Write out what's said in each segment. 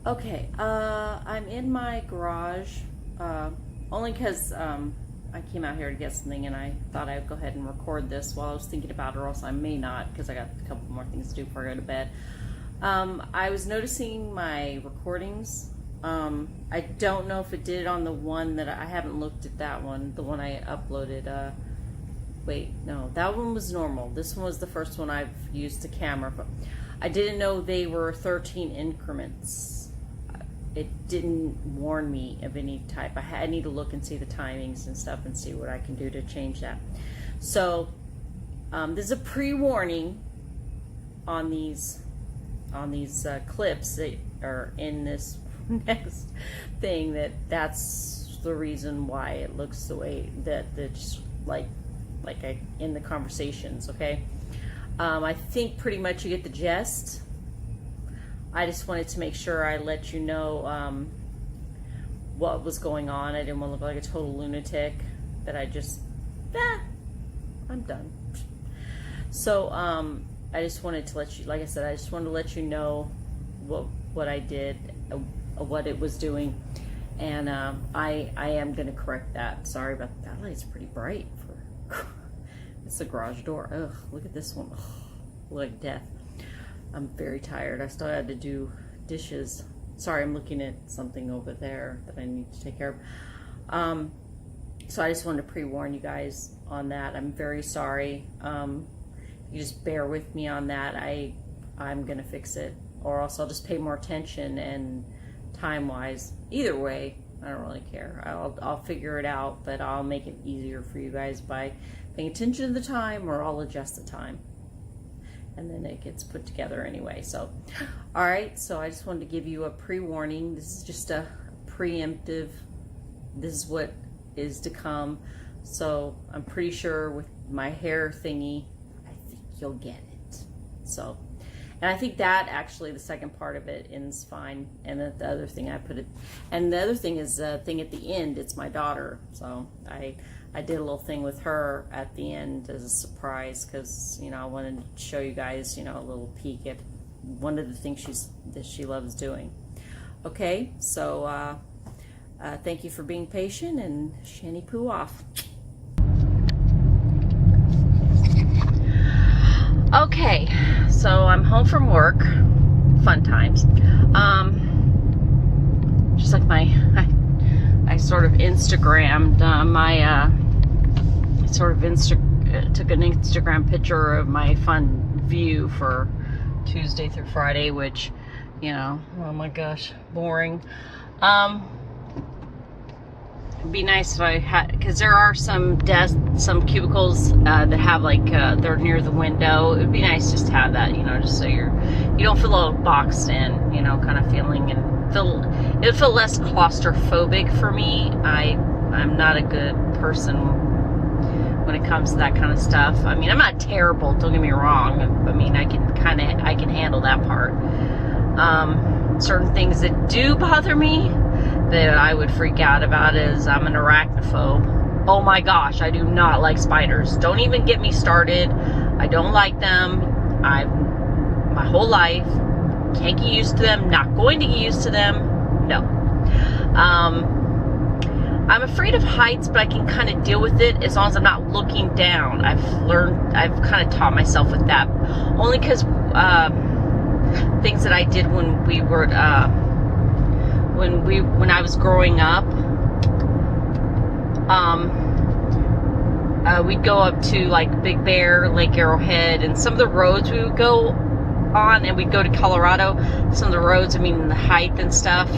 Okay, I'm in my garage, only because I came out here to get something and I thought I would go ahead and record this while I was thinking about it, or else I may not because I got a couple more things to do before I go to bed. I was noticing my recordings. I don't know if it did it on the one that I haven't looked at that one, the one I uploaded. Wait, no, that one was normal. This one was the first one I've used the camera, but I didn't know they were 13 increments. It didn't warn me of any type. I need to look and see the timings and stuff and see what I can do to change that. So there's a pre-warning on these clips that are in this next thing, that's the reason why it looks the way that it's like in the conversations. Okay, I think pretty much you get the gist. I just wanted to make sure I let you know what was going on. I didn't want to look like a total lunatic that I just, I'm done. So I just wanted to let you, like I said, I just wanted to let you know what I did, what it was doing, and I am going to correct that. Sorry about that. Light's pretty bright for it's a garage door. Ugh, look at this one. Ugh, like death. I'm very tired. I still had to do dishes. Sorry, I'm looking at something over there that I need to take care of. So I just wanted to pre-warn you guys on that. I'm very sorry. You just bear with me on that. I'm gonna fix it, or else I'll just pay more attention, and time-wise, either way, I don't really care. I'll figure it out, but I'll make it easier for you guys by paying attention to the time, or I'll adjust the time. And then it gets put together anyway. So, all right, so I just wanted to give you a pre-warning. This is just a preemptive. This is what is to come. So I'm pretty sure with my hair thingy, I think you'll get it. So, and I think that actually the second part of it ends fine. And the other thing I put it, and the other thing is the thing at the end, it's my daughter. So I did a little thing with her at the end as a surprise, because I wanted to show you guys a little peek at one of the things that she loves doing. Okay, so thank you for being patient, and ShanniePooh off. Okay, so I'm home from work. Fun times. Just like I sort of Instagrammed took an Instagram picture of my fun view for Tuesday through Friday, which, oh my gosh, boring. It'd be nice if I had, because there are some desks, some cubicles that have they're near the window. It'd be nice just to have that, just so you don't feel all boxed in, kind of feeling, and it'll feel less claustrophobic for me. I'm not a good person when it comes to that kind of stuff. I mean, I'm not terrible, don't get me wrong. I mean, I can handle that part. Certain things that do bother me that I would freak out about is I'm an arachnophobe. Oh my gosh, I do not like spiders. Don't even get me started. I don't like them. My whole life can't get used to them, not going to get used to them. No. I'm afraid of heights, but I can kind of deal with it as long as I'm not looking down. I've kind of taught myself with that. Only because things that I did when we were when I was growing up, we'd go up to Big Bear, Lake Arrowhead, and some of the roads we would go on, and we'd go to Colorado. Some of the roads, I mean, the height and stuff.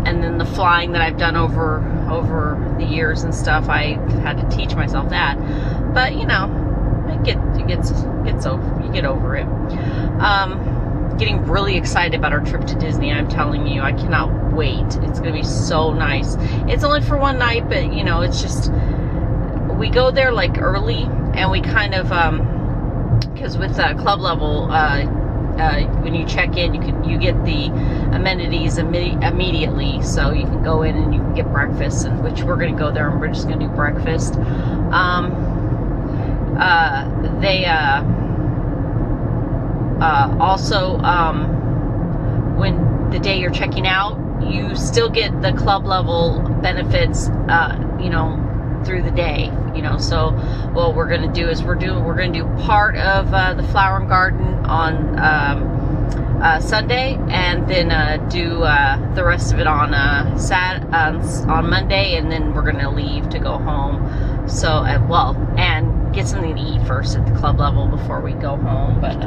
And then the flying that I've done over the years and stuff, I had to teach myself that. But it gets over. You get over it. Getting really excited about our trip to Disney. I'm telling you, I cannot wait. It's gonna be so nice. It's only for one night, but it's just, we go there early, and we kind of because with club level, when you check in, you get the amenities immediately, so you can go in and you can get breakfast, and which we're going to go there and we're just going to do breakfast. They also when the day you're checking out, you still get the club level benefits, you know, through the day, you know. So what we're going to do is we're going to do part of the flower and garden on Sunday, and then do the rest of it on on Monday, and then we're going to leave to go home. So well, and get something to eat first at the club level before we go home. But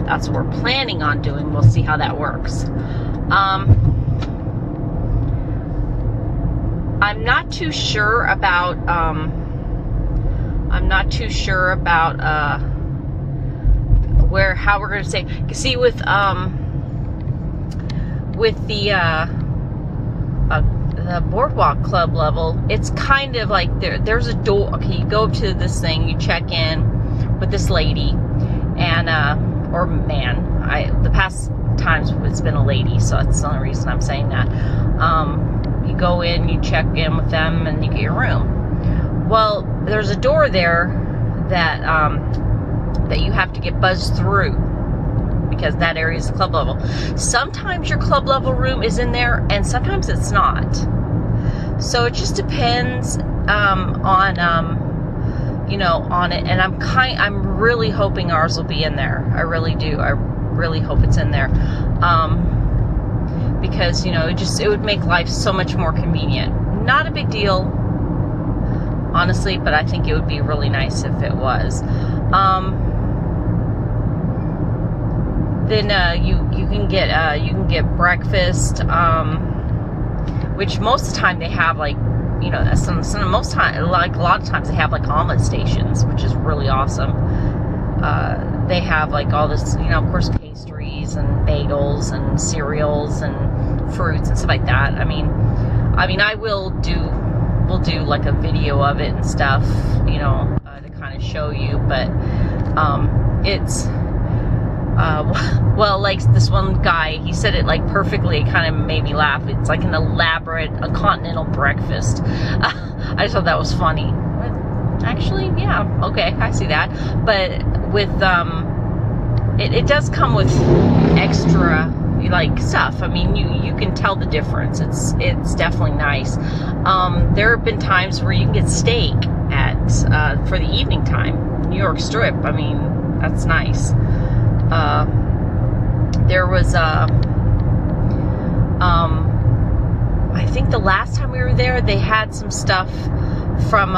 that's what we're planning on doing. We'll see how that works. I'm not too sure about how we're going to say. See, with the boardwalk club level, it's kind of like there's a door. Okay, you go to this thing, you check in with this lady, and or man. The past times it's been a lady, so that's the only reason I'm saying that. You go in, you check in with them, and you get your room. Well, there's a door there that that you have to get buzzed through, because that area is the club level. Sometimes your club level room is in there, and sometimes it's not. So it just depends on you know, on it. And I'm really hoping ours will be in there. I really do. I really hope it's in there. Because, you know, it would make life so much more convenient. Not a big deal, honestly, but I think it would be really nice if it was. Then you can get breakfast, which most of the time they have, like, you know, most time, like a lot of times they have like omelet stations, which is really awesome. They have like all this, you know, of course, pastries and bagels and cereals and fruits and stuff like that. I mean, we'll do like a video of it and stuff, you know, to kind of show you. But it's well, like this one guy, he said it like perfectly. It kind of made me laugh. It's like a continental breakfast. I just thought that was funny. Actually, yeah, okay, I see that. But with it does come with extra like stuff. I mean, you can tell the difference. It's definitely nice. There have been times where you can get steak at for the evening time, New York Strip. I mean, that's nice. There was I think the last time we were there, they had some stuff from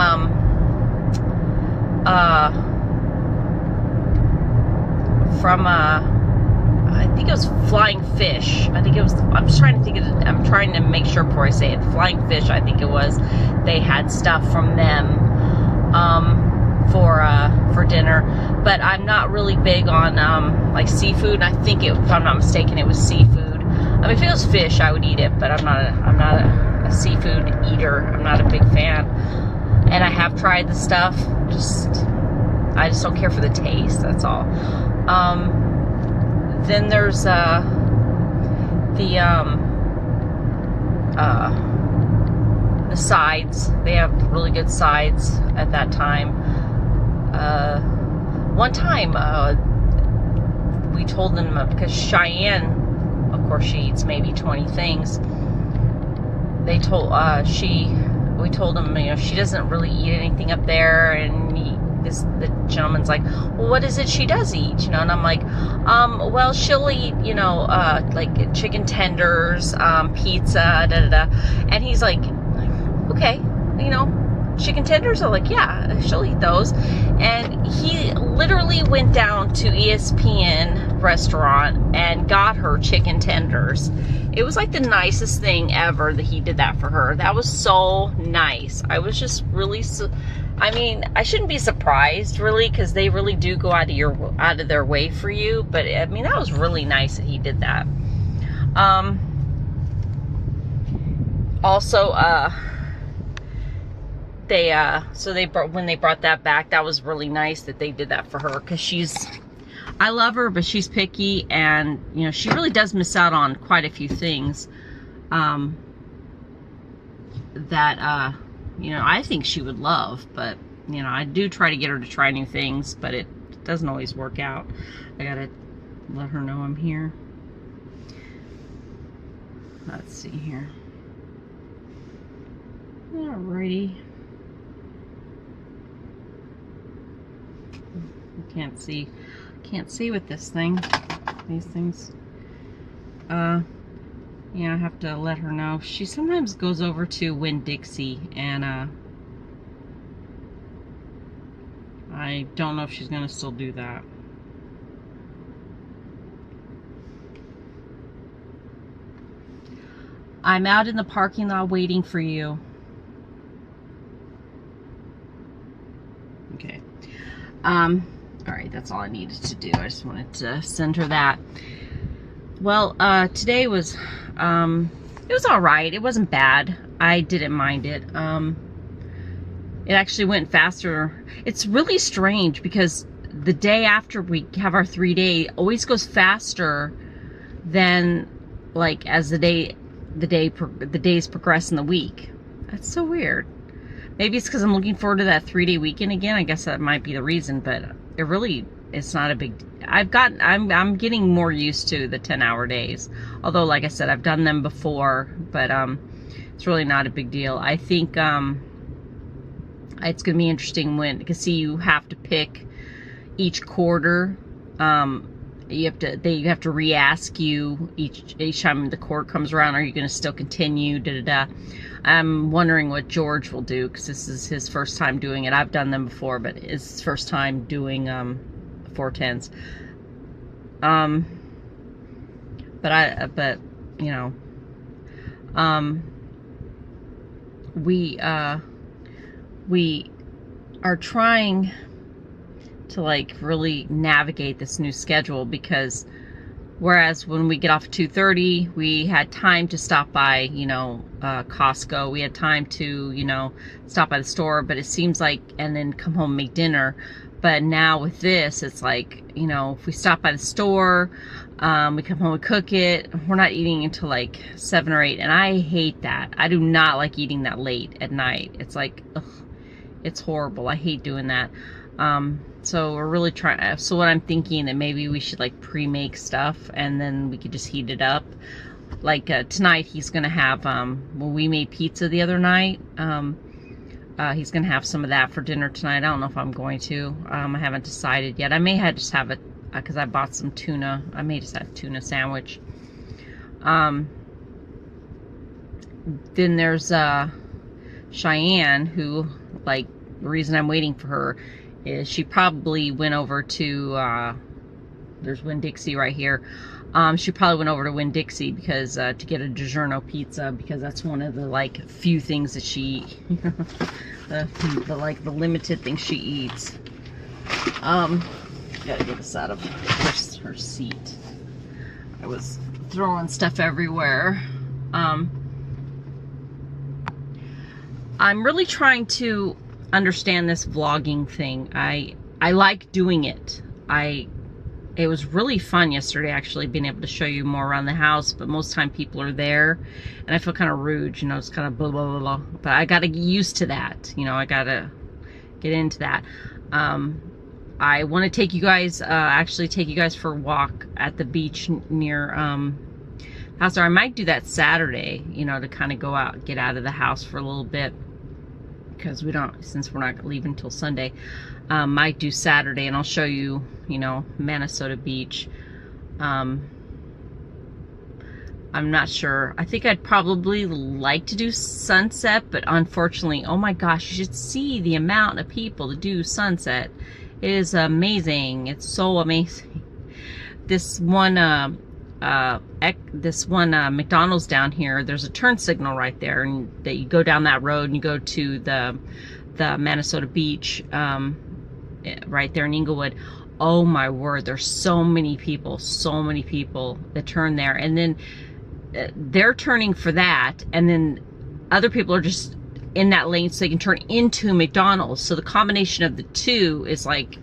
I think it was Flying Fish. I think it was, I'm trying to make sure before I say it. Flying Fish, I think it was. They had stuff from them for dinner. But I'm not really big on like seafood. And I think if I'm not mistaken, it was seafood. I mean, if it was fish, I would eat it, but I'm not a seafood eater. I'm not a big fan. And I have tried the stuff. I just don't care for the taste. That's all. Then there's the sides. They have really good sides at that time. One time we told them, because CheyAnne, of course, she eats maybe 20 things. We told them, you know, she doesn't really eat anything up there, and the gentleman's like, well, what is it she does eat, you know? And I'm like, well, she'll eat, you know, like chicken tenders, pizza, and he's like, okay, you know, chicken tenders? I'm like, yeah, she'll eat those. And he literally went down to ESPN restaurant and got her chicken tenders. It was like the nicest thing ever that he did that for her. That was so nice. I was just really, I mean, I shouldn't be surprised really, because they really do go out of their way for you. But I mean, that was really nice that he did that. Also, when they brought that back, that was really nice that they did that for her, because I love her, but she's picky, and you know, she really does miss out on quite a few things that you know, I think she would love. But you know, I do try to get her to try new things, but it doesn't always work out. I gotta let her know I'm here. let's see here. Alrighty. Can't see with this thing. These things. Yeah, I have to let her know. She sometimes goes over to Winn-Dixie, and I don't know if she's gonna still do that. I'm out in the parking lot waiting for you. Okay. Alright, that's all I needed to do. I just wanted to send her that. Well, today was, it was alright. It wasn't bad. I didn't mind it. It actually went faster. It's really strange because the day after we have our 3-day always goes faster than, like, as the days progress in the week. That's so weird. Maybe it's because I'm looking forward to that 3-day weekend again. I guess that might be the reason, but it really, it's not a big, I'm getting more used to the 10-hour days. Although, like I said, I've done them before, but it's really not a big deal. I think it's going to be interesting when, because see, you have to pick each quarter. You have to re-ask you each time the quarter comes around, are you going to still continue, I'm wondering what George will do, because this is his first time doing it. I've done them before, but it's his first time doing 410s. But you know, we are trying to, like, really navigate this new schedule, because whereas when we get off at 2:30, we had time to stop by, you know, Costco. We had time to, you know, stop by the store, but it seems like, and then come home and make dinner. But now with this, it's like, you know, if we stop by the store, we come home and cook it, we're not eating until like 7 or 8. And I hate that. I do not like eating that late at night. It's like, ugh, it's horrible. I hate doing that. So we're really trying, so what I'm thinking that maybe we should, like, pre-make stuff and then we could just heat it up. Like, tonight he's gonna have, well, we made pizza the other night. He's gonna have some of that for dinner tonight. I don't know if I'm going to. I haven't decided yet. I may just have it, because I bought some tuna. I may just have a tuna sandwich. Then there's, CheyAnne, who, like, the reason I'm waiting for her is she probably went over to, there's Winn-Dixie right here. She probably went over to Winn-Dixie because, to get a DiGiorno pizza, because that's one of the, like, few things that she, the limited things she eats. Gotta get this out of her seat. I was throwing stuff everywhere. I'm really trying to understand this vlogging thing. I like doing it. It was really fun yesterday, actually, being able to show you more around the house, but most of the time people are there and I feel kind of rude, you know, it's kind of blah blah blah blah, but I gotta get used to that, you know. I gotta get into that. I want to take you guys, actually take you guys for a walk at the beach near house. Or I might do that Saturday, you know, to kind of go out, get out of the house for a little bit, because since we're not leaving until Sunday. Might do Saturday, and I'll show you, you know, Minnesota Beach. I'm not sure. I think I'd probably like to do sunset, but unfortunately, oh my gosh, you should see the amount of people to do sunset. It is amazing. It's so amazing. This one McDonald's down here, there's a turn signal right there, and that you go down that road and you go to the Minnesota Beach, right there in Inglewood. Oh my word, there's so many people that turn there, and then they're turning for that, and then other people are just in that lane so they can turn into McDonald's. So the combination of the two is like,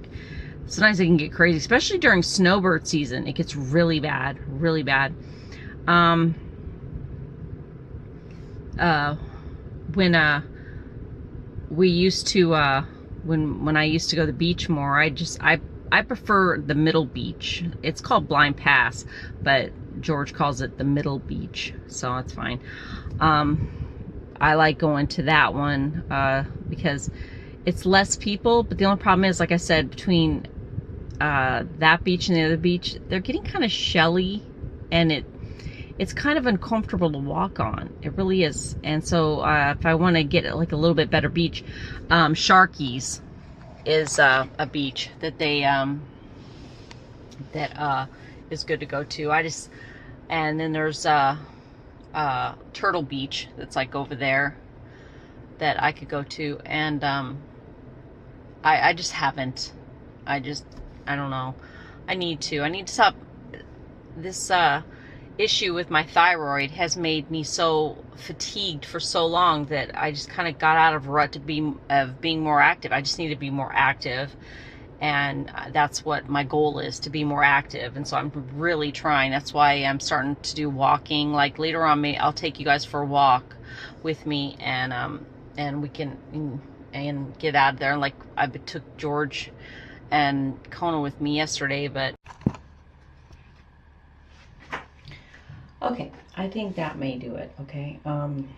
sometimes it can get crazy, especially during snowbird season. It gets really bad, really bad. When we used to, when I used to go to the beach more, I I prefer the middle beach. It's called Blind Pass, but George calls it the middle beach, so that's fine. I like going to that one because it's less people, but the only problem is, like I said, between that beach and the other beach, they're getting kind of shelly, and it's kind of uncomfortable to walk on. It really is. And so if I want to get like a little bit better beach, Sharky's is a beach that they is good to go to. And then there's Turtle Beach that's like over there that I could go to, and I just haven't. I don't know. I need to stop. This issue with my thyroid has made me so fatigued for so long that I just kind of got out of rut of being more active. I just need to be more active, and that's what my goal is, to be more active. And so I'm really trying. That's why I'm starting to do walking. Like later on, I'll take you guys for a walk with me, and we can get out of there. Like I took George and Kona with me yesterday, but okay, I think that may do it. Okay, I'm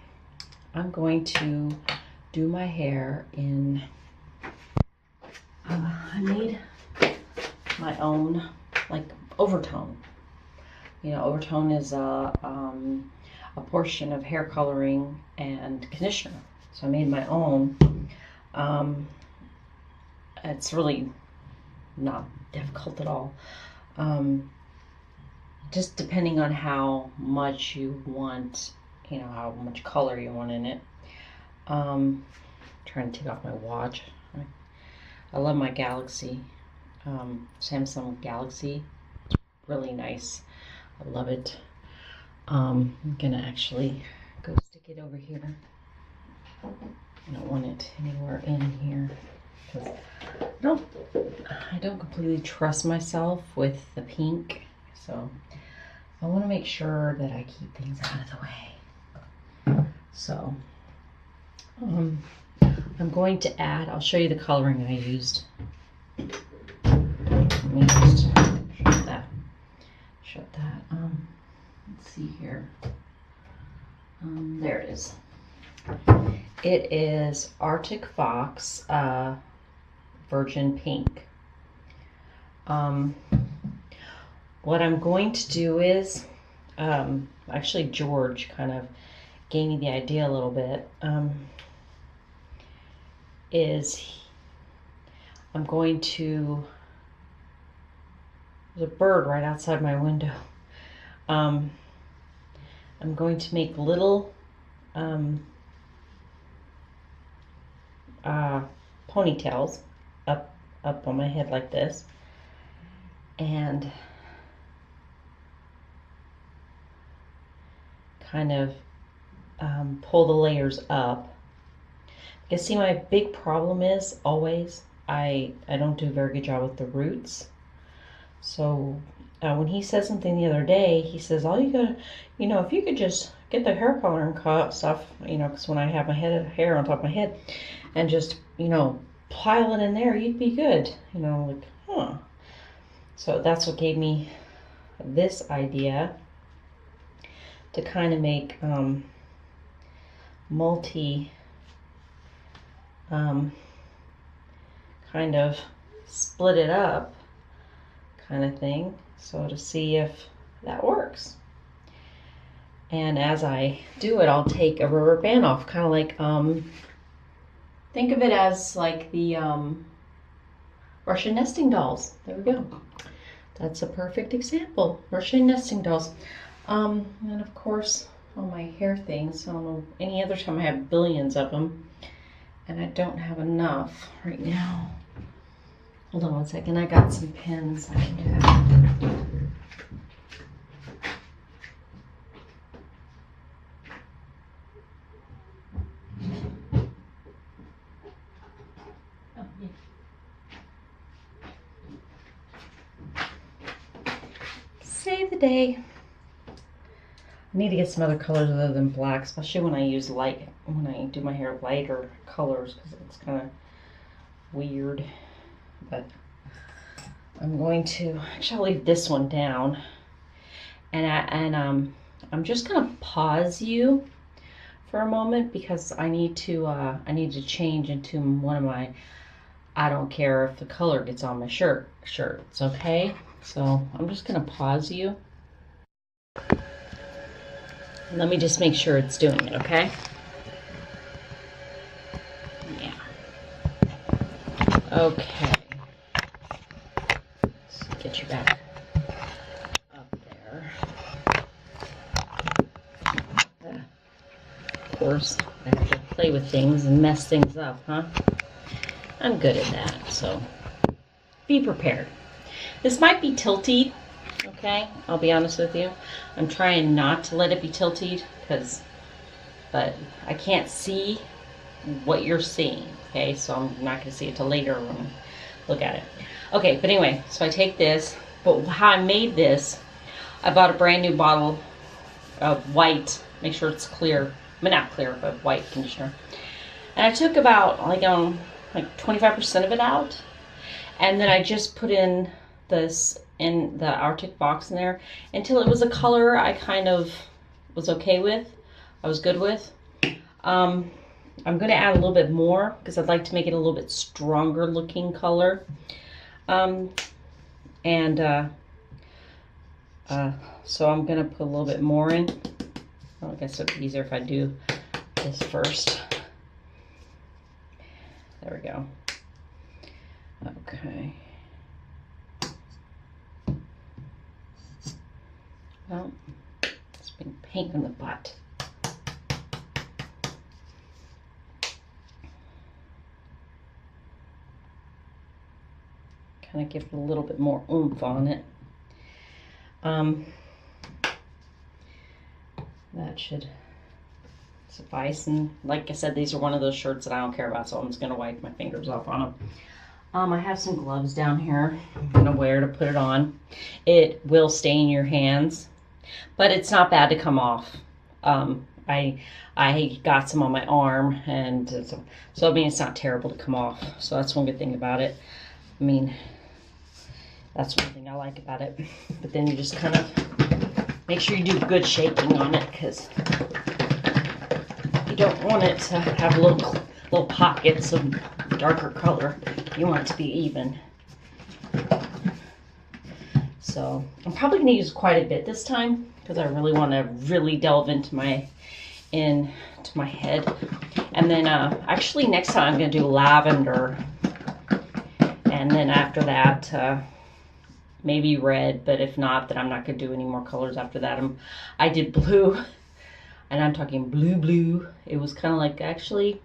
going to do my hair in, I made my own, like, overtone. You know, overtone is a portion of hair coloring and conditioner. So I made my own. It's really not difficult at all. Just depending on how much you want, you know, how much color you want in it. Trying to take off my watch. I love my Galaxy, Samsung Galaxy. It's really nice. I love it. I'm gonna actually go stick it over here. I don't want it anywhere in here because I don't completely trust myself with the pink. So I want to make sure that I keep things out of the way. So I'm going to add, I'll show you the coloring I used. Let me just shut that. Let's see here. There it is. It is Arctic Fox Virgin Pink. What I'm going to do is, actually George kind of gave me the idea a little bit, I'm going to, there's a bird right outside my window. I'm going to make little ponytails up on my head like this, and kind of pull the layers up. Because see, my big problem is always I don't do a very good job with the roots. So when he said something the other day, he says, all you gotta, you know, if you could just get the hair color and stuff, you know, because when I have my hair on top of my head, and just, you know, pile it in there, you'd be good. You know, like, huh. So that's what gave me this idea to kind of make multi kind of split it up kind of thing, so to see if that works. And as I do it, I'll take a rubber band off, kind of like think of it as like the Russian nesting dolls. There we go. That's a perfect example. Russian nesting dolls. And of course, all my hair things. I don't know, any other time I have billions of them, and I don't have enough right now. Hold on one second. I got some pins. I can do that. Oh, yeah. Save the day. I need to get some other colors other than black, especially when I use light, when I do my hair lighter colors, because it's kind of weird. But I'm going to actually leave this one down, and I'm just gonna pause you for a moment because I need to change into one of my, I don't care if the color gets on my shirts, okay? So I'm just gonna pause you. Let me just make sure it's doing it, okay? Yeah. Okay. Let's get you back up there. Of course, I have to play with things and mess things up, huh? I'm good at that, so be prepared. This might be tilted, okay? I'll be honest with you. I'm trying not to let it be tilted but I can't see what you're seeing, okay? So I'm not going to see it till later when I look at it. Okay, but anyway, so I take this, but how I made this, I bought a brand new bottle of white, make sure it's clear, I mean not clear, but white conditioner. And I took about like 25% of it out, and then I just put in this in the Arctic box in there until it was a color I kind of was okay with, I was good with. I'm going to add a little bit more because I'd like to make it a little bit stronger looking color. So I'm going to put a little bit more in. Well, I guess it would be easier if I do this first. There we go. Okay. Well, it's been a pain in the butt. Kind of give it a little bit more oomph on it. That should suffice. And like I said, these are one of those shirts that I don't care about, so I'm just going to wipe my fingers off on them. I have some gloves down here I'm going to wear to put it on. It will stain your hands, but it's not bad to come off. I got some on my arm, and so I mean, it's not terrible to come off. So that's one good thing about it. I mean, that's one thing I like about it. But then you just kind of make sure you do good shaking on it, because you don't want it to have little pockets of darker color. You want it to be even. So I'm probably going to use quite a bit this time because I really want to really delve into my head. And then actually next time I'm going to do lavender. And then after that, maybe red, but if not, then I'm not going to do any more colors after that. I did blue, and I'm talking blue. It was kind of like, actually,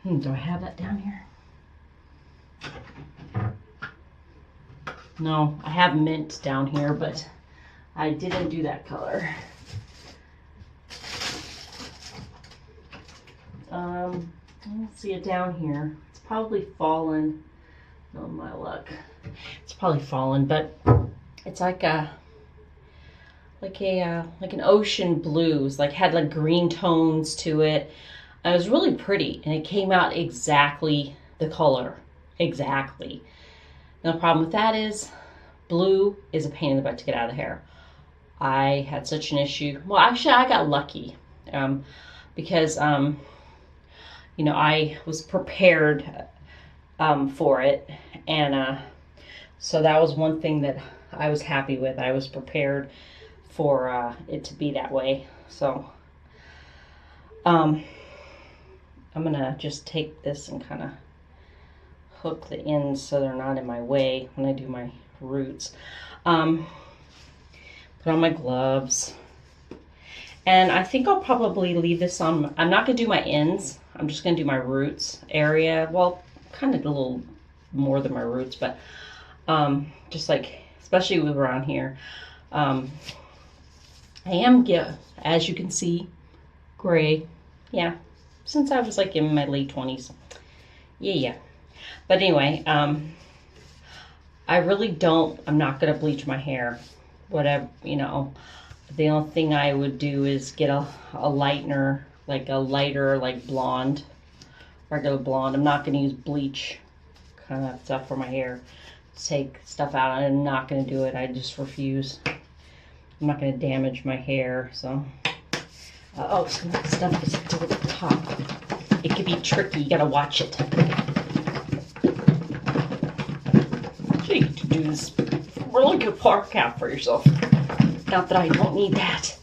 do I have that down here? No, I have mint down here, but I didn't do that color. I don't see it down here. It's probably fallen. Oh my luck. It's probably fallen, but it's like an ocean blues, like had like green tones to it. It was really pretty, and it came out exactly the color. Exactly. The problem with that is blue is a pain in the butt to get out of the hair. I had such an issue. Well, actually, I got lucky because you know, I was prepared for it, and so that was one thing that I was happy with. I was prepared for it to be that way. So I'm gonna just take this and kind of hook the ends so they're not in my way when I do my roots. Put on my gloves, and I think I'll probably leave this on. I'm not gonna do my ends. I'm just gonna do my roots area. Well, kind of a little more than my roots, but just like, especially with around here. I am, as you can see, gray. Yeah, since I was like in my late 20s. Yeah. But anyway, I really don't, I'm not going to bleach my hair. Whatever, you know, the only thing I would do is get a lightener, like a lighter, like blonde, regular blonde. I'm not going to use bleach kind of stuff for my hair take stuff out. I'm not going to do it. I just refuse. I'm not going to damage my hair, so. Oh, some of that stuff is still at the top. It could be tricky. You got to watch it. So you can do this really good park out for yourself. Not that I don't need that.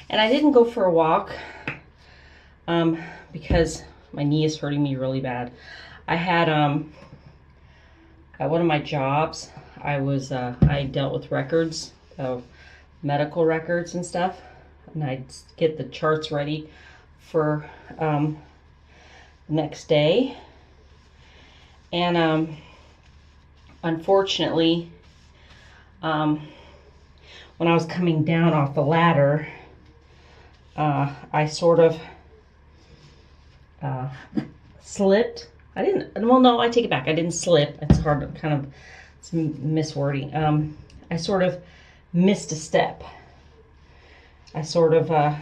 And I didn't go for a walk because my knee is hurting me really bad. I had at one of my jobs, I dealt with records, medical records and stuff, and I'd get the charts ready for the next day. And unfortunately, when I was coming down off the ladder, I sort of slipped. I didn't, well, no, I take it back. I didn't slip. It's hard to kind of, it's miswording. I sort of missed a step. I sort of, oh,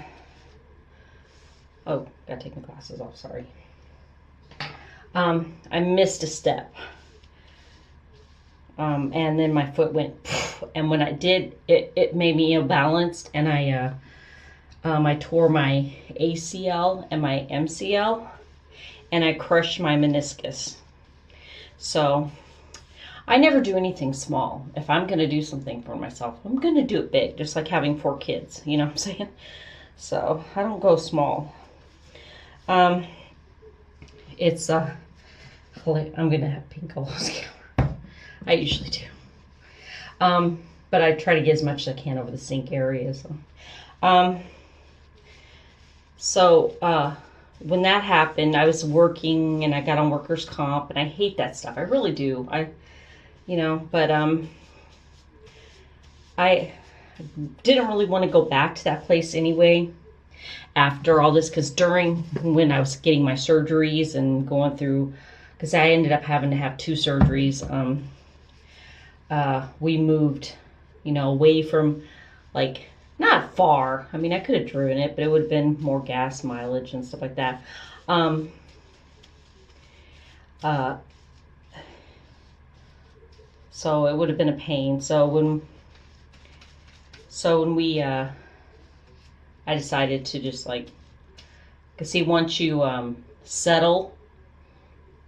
gotta take my glasses off, sorry. I missed a step. And then my foot went, and when I did, it made me ill-balanced, and I tore my ACL and my MCL, and I crushed my meniscus. So I never do anything small. If I'm going to do something for myself, I'm going to do it big, just like having 4 kids, you know what I'm saying? So I don't go small. It's, I'm going to have pink all over the camera. I usually do. But I try to get as much as I can over the sink area. So, when that happened, I was working and I got on workers' comp, and I hate that stuff. I really do. But I didn't really want to go back to that place anyway after all this, because during when I was getting my surgeries and going through, because I ended up having to have 2 surgeries, we moved, away from, like, not far. I mean, I could have driven it, but it would have been more gas mileage and stuff like that. So it would have been a pain. So when we, I decided to just, like, because see, once you settle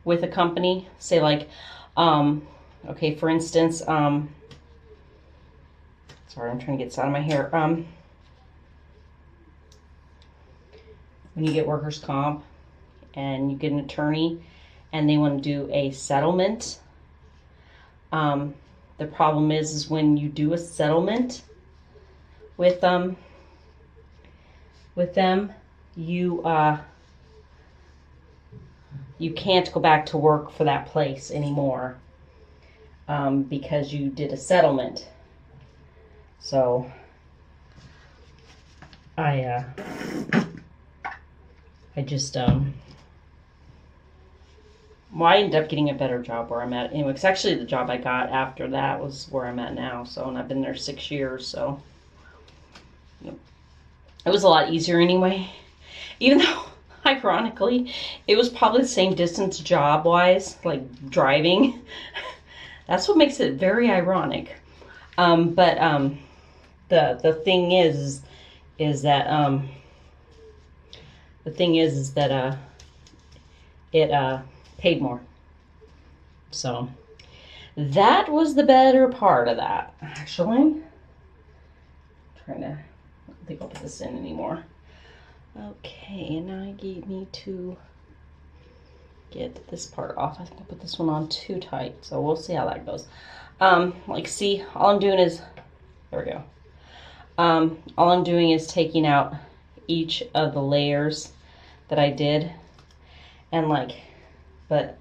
with a company, say, like, okay, for instance, sorry, I'm trying to get this out of my hair. When you get workers' comp and you get an attorney and they want to do a settlement, the problem is when you do a settlement with them, you can't go back to work for that place anymore, because you did a settlement. So I just, well, I ended up getting a better job where I'm at anyway, because actually the job I got after that was where I'm at now, so, and I've been there 6 years, so, it was a lot easier anyway, even though, ironically, it was probably the same distance job-wise, like driving. That's what makes it very ironic. The thing is that it paid more. So that was the better part of that, actually. I don't think I'll put this in anymore. Okay, and now I need to get this part off. I think I put this one on too tight, so we'll see how that goes. Like, see, all I'm doing is, there we go. All I'm doing is taking out each of the layers that I did, and like, but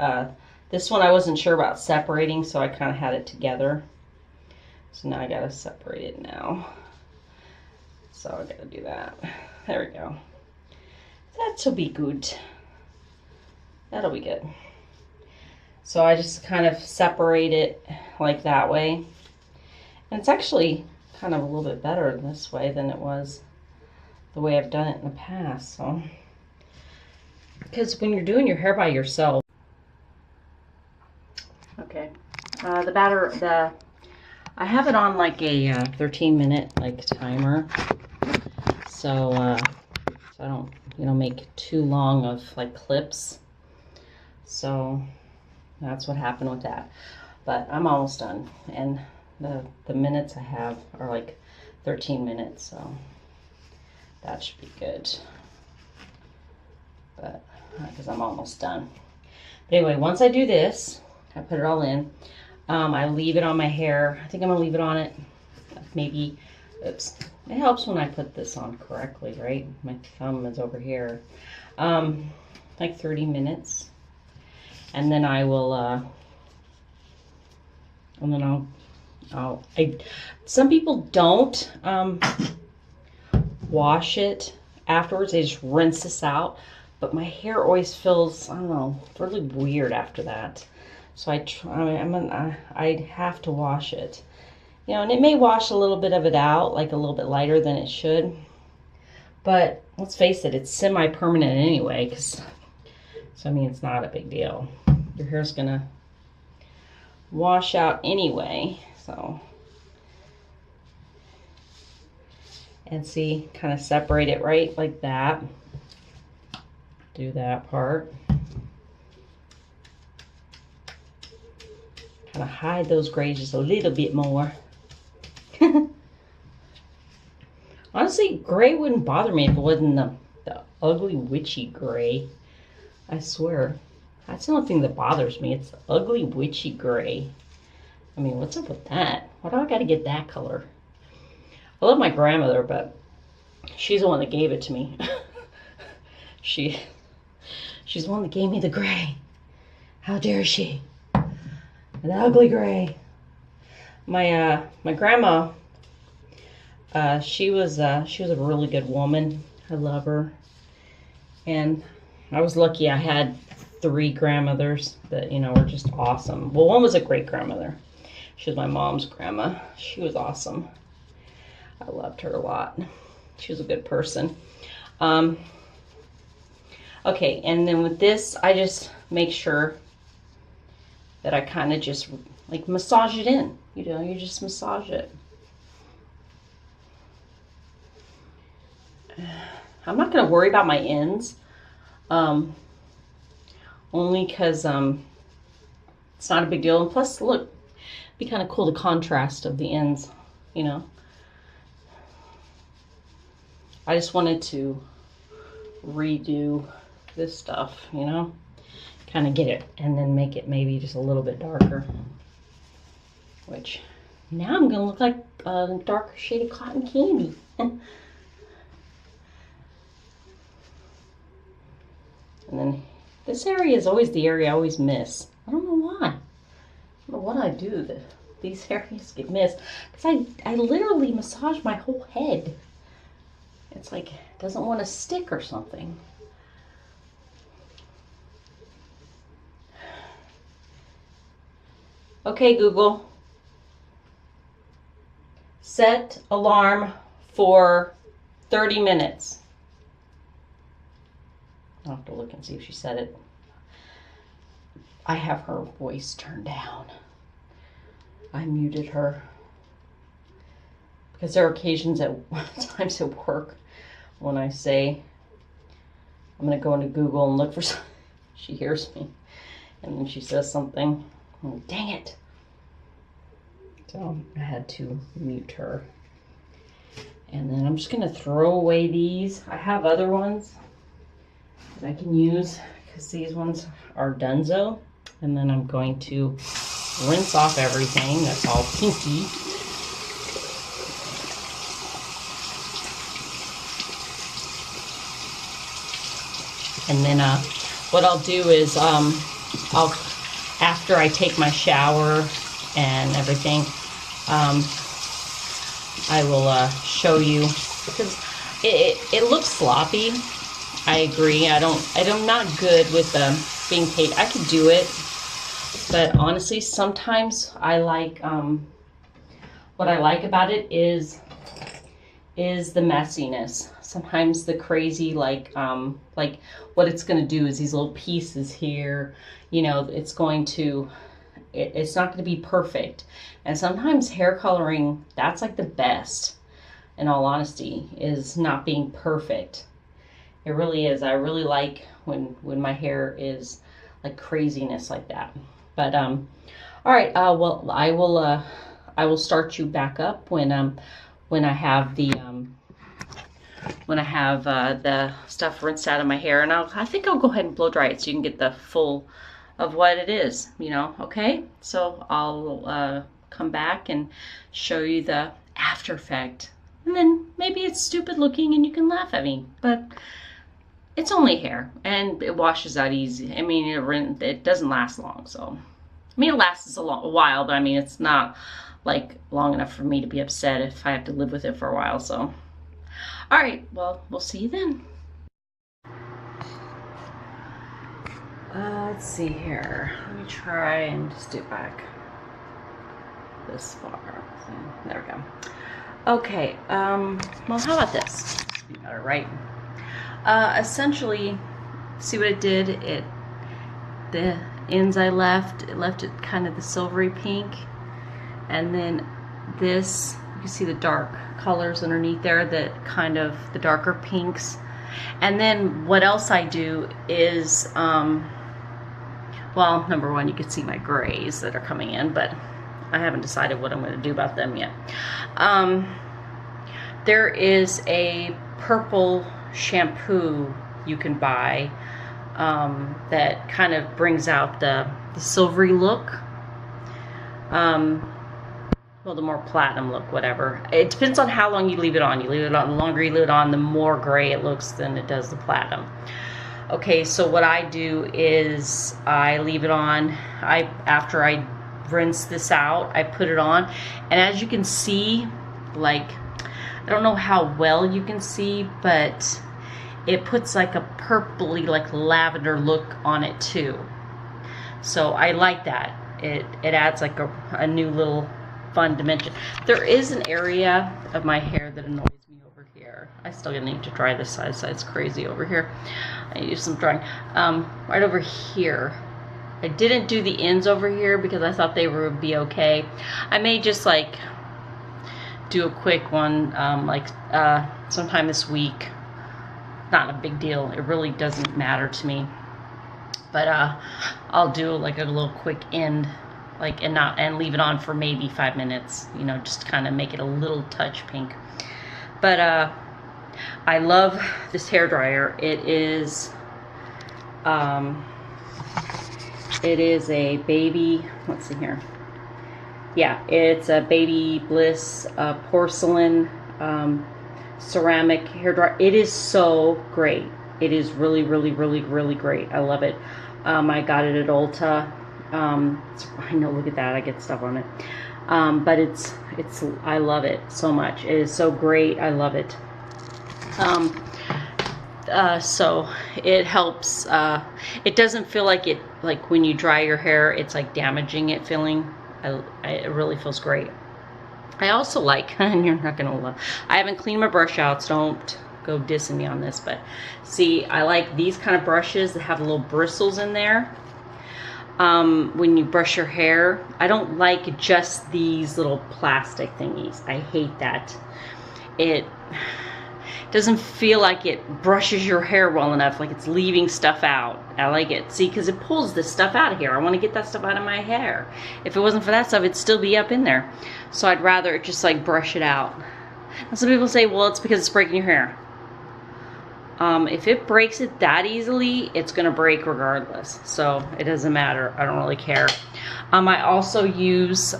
this one I wasn't sure about separating, so I kind of had it together. So now I gotta separate it now. So I gotta do that. There we go. That'll be good. That'll be good. So I just kind of separate it like that way. And it's actually kind of a little bit better this way than it was the way I've done it in the past. So, because when you're doing your hair by yourself, okay, I have it on like a 13-minute like timer, so I don't, you know, make too long of like clips. So that's what happened with that. But I'm almost done, and the minutes I have are like 13 minutes, so that should be good. But because I'm almost done. But anyway, once I do this, I put it all in. I leave it on my hair. I think I'm gonna leave it on it. Maybe, oops. It helps when I put this on correctly, right? My thumb is over here. Like 30 minutes, and then I will. And then some people don't wash it afterwards. They just rinse this out. But my hair always feels, I don't know, really weird after that. So I have to wash it. You know, and it may wash a little bit of it out, like a little bit lighter than it should. But let's face it, it's semi-permanent anyway, so I mean, it's not a big deal. Your hair's gonna wash out anyway, so. And see, kind of separate it right like that. Do that part. Kind of hide those grays just a little bit more. Honestly, gray wouldn't bother me if it wasn't the ugly witchy gray. I swear. That's the only thing that bothers me. It's the ugly witchy gray. I mean, what's up with that? Why do I gotta get that color? I love my grandmother, but she's the one that gave it to me. She's the one that gave me the gray. How dare she? The ugly gray. My grandma, she was a really good woman. I love her. And I was lucky I had 3 grandmothers that, you know, were just awesome. Well, one was a great grandmother. She was my mom's grandma. She was awesome. I loved her a lot. She was a good person. Okay, and then with this, I just make sure that I kind of just like massage it in. You know, you just massage it. I'm not going to worry about my ends. Only because it's not a big deal. And plus, look, it'd be kind of cool, the contrast of the ends, you know. I just wanted to redo this stuff, you know, kind of get it and then make it maybe just a little bit darker, which now I'm gonna look like a darker shade of cotton candy. And then this area is always the area I always miss. I don't know why. I don't know what I do that these areas get missed, because I literally massage my whole head. It's like it doesn't want to stick or something. Okay, Google. Set alarm for 30 minutes. I'll have to look and see if she said it. I have her voice turned down. I muted her. Because there are occasions times at work when I say, I'm going to go into Google and look for something. She hears me. And then she says something. Oh, dang it. So I had to mute her. And then I'm just going to throw away these. I have other ones that I can use because these ones are donezo. And then I'm going to rinse off everything that's all pinky. And then what I'll do is after I take my shower and everything, I will show you, because it looks sloppy. I agree. I'm not good with being paid. I could do it, but honestly, sometimes I like what I like about it is the messiness. Sometimes the crazy, like what it's going to do is these little pieces here, you know, it's going to it's not going to be perfect. And sometimes hair coloring, that's like the best, in all honesty, is not being perfect. It really is. I really like when my hair is like craziness like that. But all right. Well, I will start you back up when I have the the stuff rinsed out of my hair, and I think I'll go ahead and blow dry it so you can get the full of what it is. You know. Okay. So I'll come back and show you the after effect, and then maybe it's stupid looking and you can laugh at me, but it's only hair, and it washes out easy. I mean, it doesn't last long, so. I mean, it lasts a while, but I mean, it's not like long enough for me to be upset if I have to live with it for a while, so. All right, well, we'll see you then. Let's see here. Let me try and just do it back this far. So, there we go. Okay, well, how about this? This would be better, right? Essentially, see what it did? The ends I left, it left it kind of the silvery pink, and then this, you can see the dark colors underneath there, that kind of the darker pinks. And then what else I do is, well, number one, you can see my grays that are coming in, but I haven't decided what I'm going to do about them yet. There is a purple shampoo you can buy that kind of brings out the silvery look, well, the more platinum look, whatever. It depends on how long you leave it on. You leave it on, the longer you leave it on, the more gray it looks than it does the platinum. Okay, so what I do is I leave it on. After I rinse this out, I put it on, and as you can see, like, I don't know how well you can see, but it puts like a purpley, like lavender look on it too. So I like that. It adds like a new little fun dimension. There is an area of my hair that annoys me over here. I still need to dry this side. It's crazy over here. I need to do some drying. Right over here. I didn't do the ends over here because I thought they would be okay. I may just like do a quick one like sometime this week. Not a big deal. It really doesn't matter to me. But I'll do like a little quick end, like, and leave it on for maybe 5 minutes, you know, just kind of make it a little touch pink. But I love this hair dryer. It is a baby, let's see here. Yeah, it's a Baby Bliss porcelain ceramic hair dryer. It is so great. It is really, really, really, really great. I love it. I got it at Ulta. I know, look at that. I get stuff on it. But it's I love it so much. It is so great. I love it. So it helps. It doesn't feel like it, like when you dry your hair, it's like damaging it feeling. It really feels great. I also like, and you're not gonna love, I haven't cleaned my brush out, so don't go dissing me on this, but see, I like these kind of brushes that have little bristles in there. When you brush your hair, I don't like just these little plastic thingies. I hate that. It doesn't feel like it brushes your hair well enough, like it's leaving stuff out. I like it, see, because it pulls this stuff out of here. I want to get that stuff out of my hair. If it wasn't for that stuff, it'd still be up in there. So I'd rather just like brush it out. And some people say, well, it's because it's breaking your hair. If it breaks it that easily, it's gonna break regardless. So it doesn't matter, I don't really care. I also use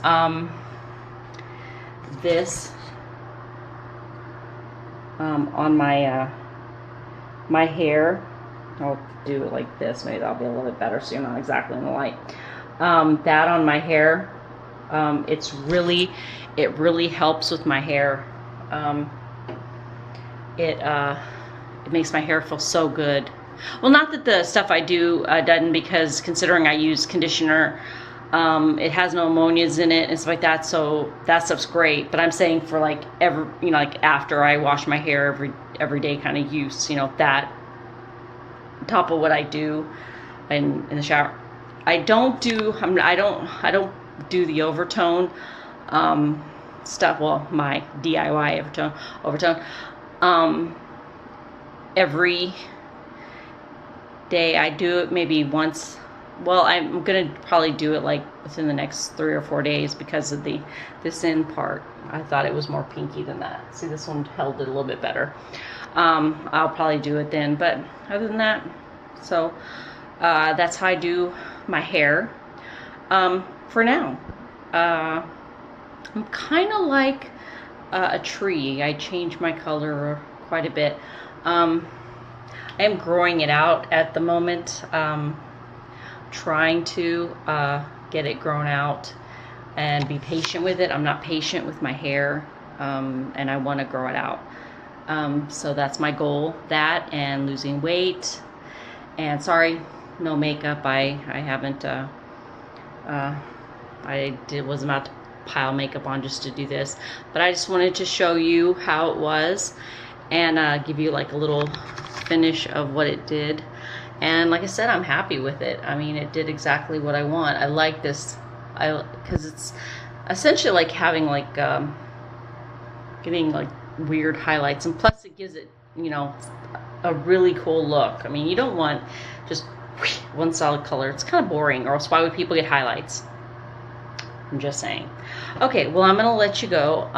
this on my my hair. I'll do it like this, maybe that'll be a little bit better so you're not exactly in the light. That on my hair, it really helps with my hair. It makes my hair feel so good. Well, not that the stuff I do doesn't, because considering I use conditioner, it has no ammonias in it and stuff like that, so that stuff's great. But I'm saying for like like after I wash my hair every day kind of use, that on top of what I do in the shower. I don't do do the overtone stuff. Well, my DIY overtone. Every day I do it maybe once. Well, I'm gonna probably do it like within the next 3 or 4 days because of this end part. I thought it was more pinky than that. See, this one held it a little bit better. I'll probably do it then, but other than that, so that's how I do my hair for now. I'm kind of like a tree. I change my color quite a bit. I am growing it out at the moment, trying to get it grown out and be patient with it. I'm not patient with my hair, and I want to grow it out. So that's my goal, that and losing weight. And sorry, no makeup. I haven't, was about to pile makeup on just to do this, but I just wanted to show you how it was and give you like a little finish of what it did. And like I said, I'm happy with it. I mean, it did exactly what I want. I like this, because it's essentially like having like getting like weird highlights, and plus it gives it, you know, a really cool look. I mean, you don't want just one solid color. It's kind of boring, or else why would people get highlights? I'm just saying. Okay, well, I'm gonna let you go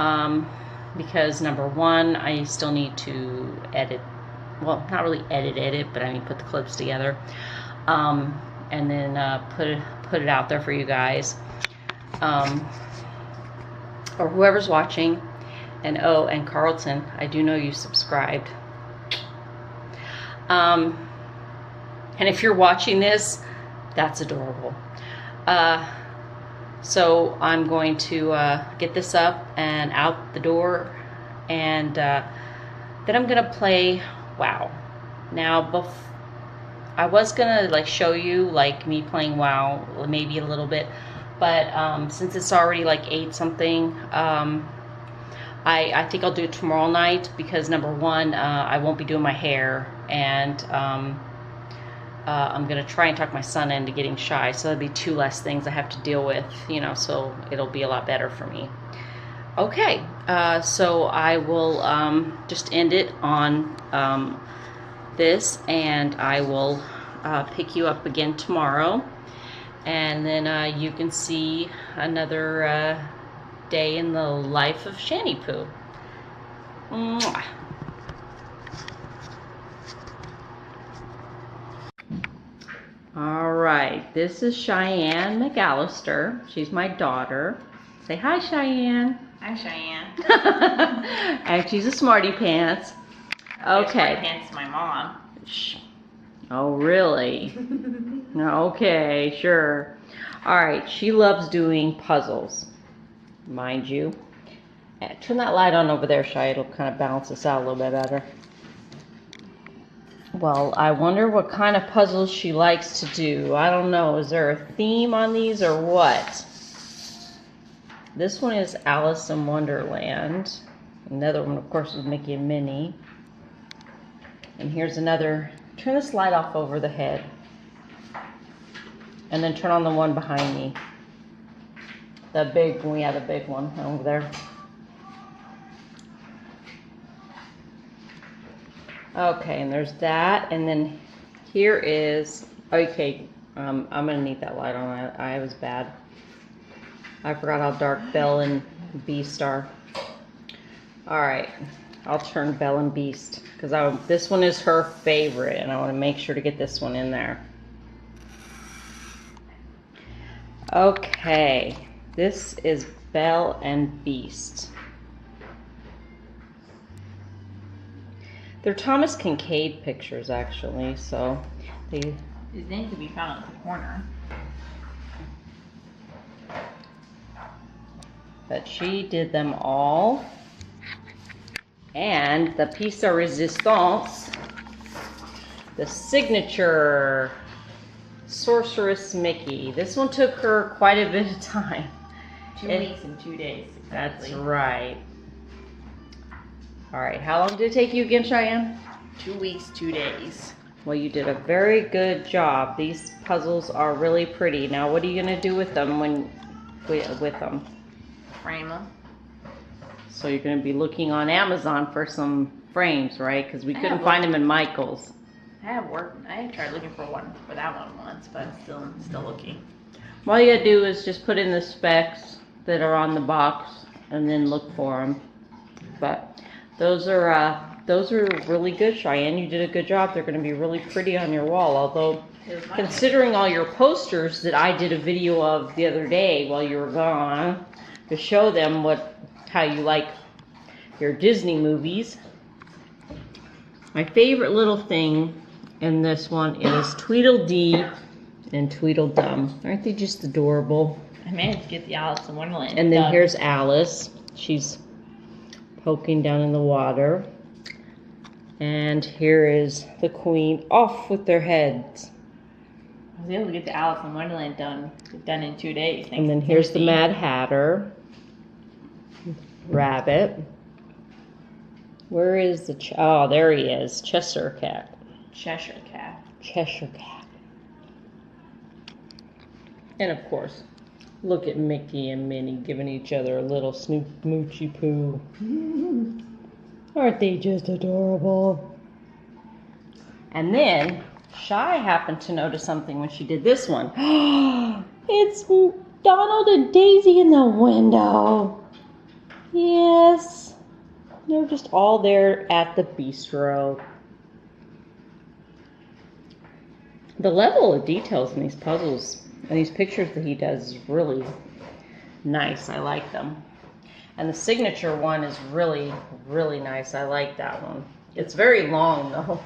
because number one, I still need to edit. Well, not really edit, but I mean put the clips together, and then put it out there for you guys, or whoever's watching. And oh, and Carlton, I do know you subscribed. And if you're watching this, that's adorable. So I'm going to get this up and out the door, and then I'm gonna play WoW. Now, I was gonna like show you like me playing WoW, maybe a little bit, but since it's already like 8 something, I think I'll do it tomorrow night, because number one, I won't be doing my hair, and I'm gonna try and talk my son into getting shy, so that'll be 2 less things I have to deal with, you know, so it'll be a lot better for me. Okay, so I will just end it on this, and I will pick you up again tomorrow, and then you can see another day in the life of ShanniePooh. Mwah. All right, this is CheyAnne McAllister. She's my daughter. Say hi, CheyAnne. Hi, CheyAnne. And she's a smarty pants. Okay. Smarty pants to my mom. Shh. Oh, really? Okay, sure. All right, she loves doing puzzles, mind you. Turn that light on over there, Shy. It'll kind of balance this out a little bit better. Well, I wonder what kind of puzzles she likes to do. I don't know. Is there a theme on these or what? This one is Alice in Wonderland. Another one, of course, is Mickey and Minnie. And here's another. Turn this light off over the head. And then turn on the one behind me. The big one. Yeah, the big one over there. Okay, and there's that. And then here is, okay, I'm going to need that light on. I was bad. I forgot how dark Belle and Beast are. Alright, I'll turn Belle and Beast, because this one is her favorite, and I want to make sure to get this one in there. Okay, this is Belle and Beast. They're Thomas Kincaid pictures, actually, so they... His name can be found in the corner. But she did them all. And the piece de resistance, the signature Sorceress Mickey. This one took her quite a bit of time. 2 weeks and 2 days. Exactly. That's right. All right, how long did it take you again, CheyAnne? 2 weeks, 2 days. Well, you did a very good job. These puzzles are really pretty. Now, what are you going to do with them with them? Frame them. So you're going to be looking on Amazon for some frames, right? Because we couldn't find them in Michael's. I tried looking for one for that one once, but I'm still looking. All you gotta do is just put in the specs that are on the box and then look for them. But those are really good, Cheyenne. You did a good job. They're going to be really pretty on your wall. Although, considering all your posters that I did a video of the other day while you were gone to show them how you like your Disney movies. My favorite little thing in this one is Tweedledee and Tweedledum. Aren't they just adorable? I managed to get the Alice in Wonderland. And then here's Alice. She's poking down in the water. And here is the Queen off with their heads. I was able to get the Alice in Wonderland done in 2 days. And then here's the Mad Hatter. Rabbit. Where is the... oh, there he is. Cheshire Cat. Cheshire Cat. Cheshire Cat. And of course, look at Mickey and Minnie giving each other a little smoochy poo. Aren't they just adorable? And then, Shy happened to notice something when she did this one. It's Donald and Daisy in the window. Yes. They're just all there at the bistro. The level of details in these puzzles and these pictures that he does is really nice. I like them. And the signature one is really, really nice. I like that one. It's very long though.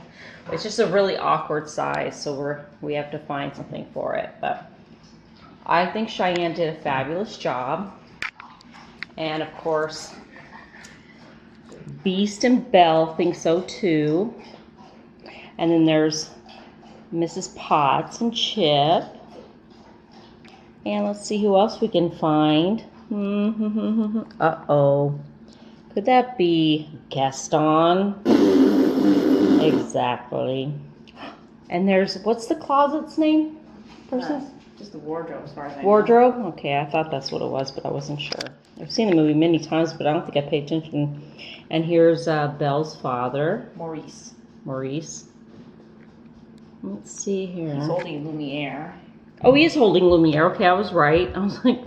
It's just a really awkward size, so we have to find something for it. But I think Cheyenne did a fabulous job. And of course, Beast and Belle think so too. And then there's Mrs. Potts and Chip. And let's see who else we can find. Uh-oh. Could that be Gaston? Exactly. And there's, what's the closet's name? Just the wardrobe as far as I know. Wardrobe? Okay, I thought that's what it was, but I wasn't sure. I've seen the movie many times, but I don't think I paid attention. And here's Belle's father. Maurice. Let's see here. He's holding Lumiere. Oh, he is holding Lumiere. Okay, I was right. I was like...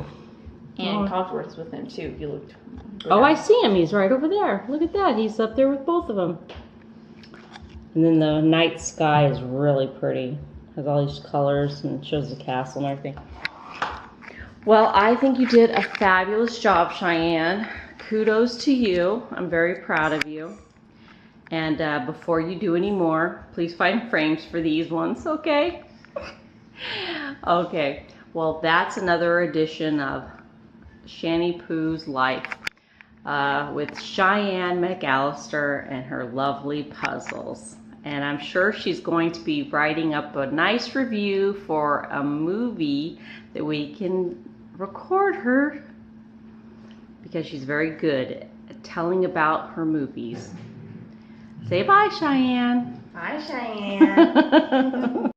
And Cogsworth's with him too, if you looked. Oh, I see him. He's right over there. Look at that. He's up there with both of them. And then the night sky is really pretty. Has all these colors and shows the castle and everything. Well, I think you did a fabulous job, Cheyenne. Kudos to you. I'm very proud of you. And before you do any more, please find frames for these ones, okay? Okay. Well, that's another edition of ShanniePooh's Life with Cheyenne McAllister and her lovely puzzles. And I'm sure she's going to be writing up a nice review for a movie that we can record her, because she's very good at telling about her movies. Say bye, Cheyenne. Bye, Cheyenne.